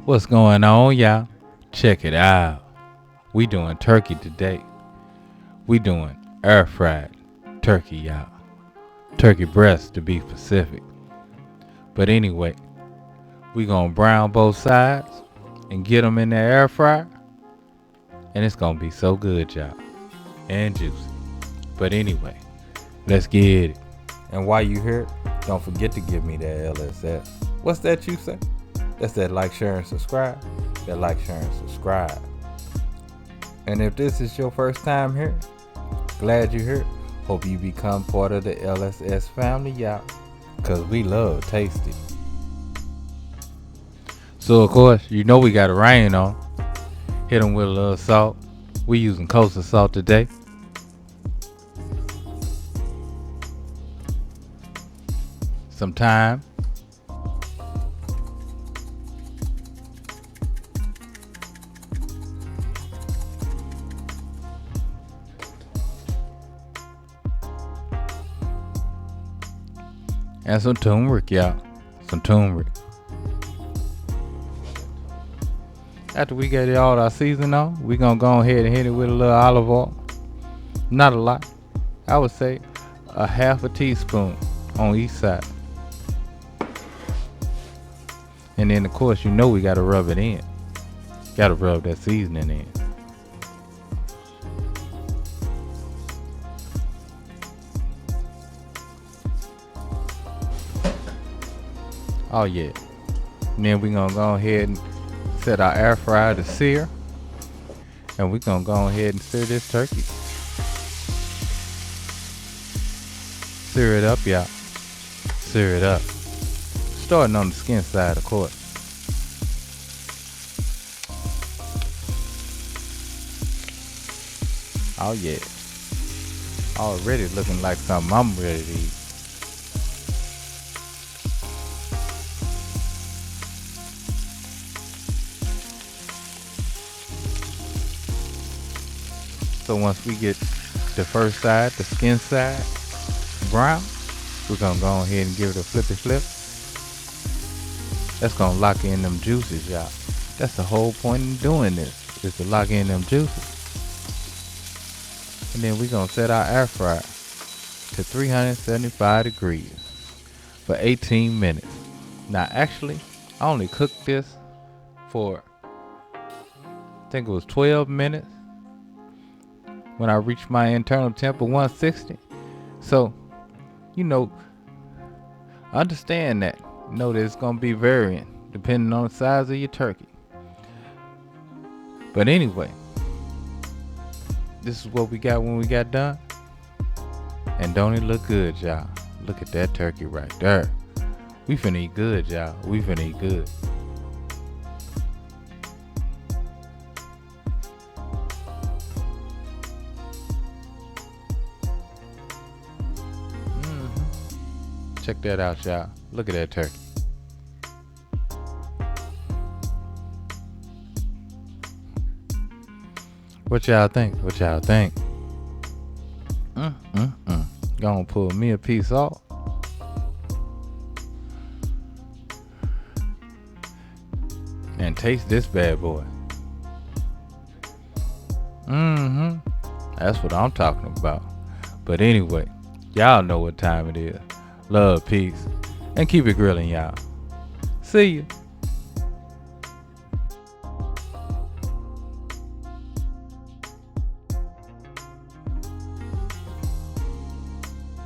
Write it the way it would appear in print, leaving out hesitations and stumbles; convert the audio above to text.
What's going on, y'all? Check it out. We doing turkey today. We doing air fried turkey, y'all. Turkey breast to be specific. But anyway, we gonna brown both sides and get them in the air fryer. And it's gonna be so good, y'all. And juicy. But anyway, let's get it. And while you here, don't forget to give me that LSS. What's that you say? That's that like, share, and subscribe. That like, share, and subscribe. And if this is your first time here, glad you're here. Hope you become part of the LSS family, y'all. Cause we love tasty. So of course, you know we got a rain on. Hit them with a little salt. We using coastal salt today. Some thyme. And some turmeric, y'all. Some turmeric. After we get all our season on, we gonna go ahead and hit it with a little olive oil. Not a lot. I would say a half a teaspoon on each side. And then of course, you know we gotta rub it in. Gotta rub that seasoning in. Oh yeah. And then we gonna go ahead and set our air fryer to sear. And we gonna go ahead and sear this turkey. Sear it up, y'all. Sear it up. Starting on the skin side, of course. Oh yeah. Already looking like something I'm ready to eat. So once we get the first side, the skin side, brown, we're gonna go ahead and give it a flippy flip. That's gonna lock in them juices, y'all. That's the whole point in doing this, is to lock in them juices. And then we're gonna set our air fryer to 375 degrees for 18 minutes. Now actually, I only cooked this for, I think it was 12 minutes. When I reach my internal temp of 160. So, you know, understand that. You know that it's going to be varying depending on the size of your turkey. But anyway, this is what we got when we got done. And don't it look good, y'all? Look at that turkey right there. We finna eat good, y'all. We finna eat good. Check that out, y'all. Look at that turkey. What y'all think? What y'all think? Gonna pull me a piece off. And taste this bad boy. That's what I'm talking about. But anyway, y'all know what time it is. Love, peace, and keep it grilling, y'all. See you.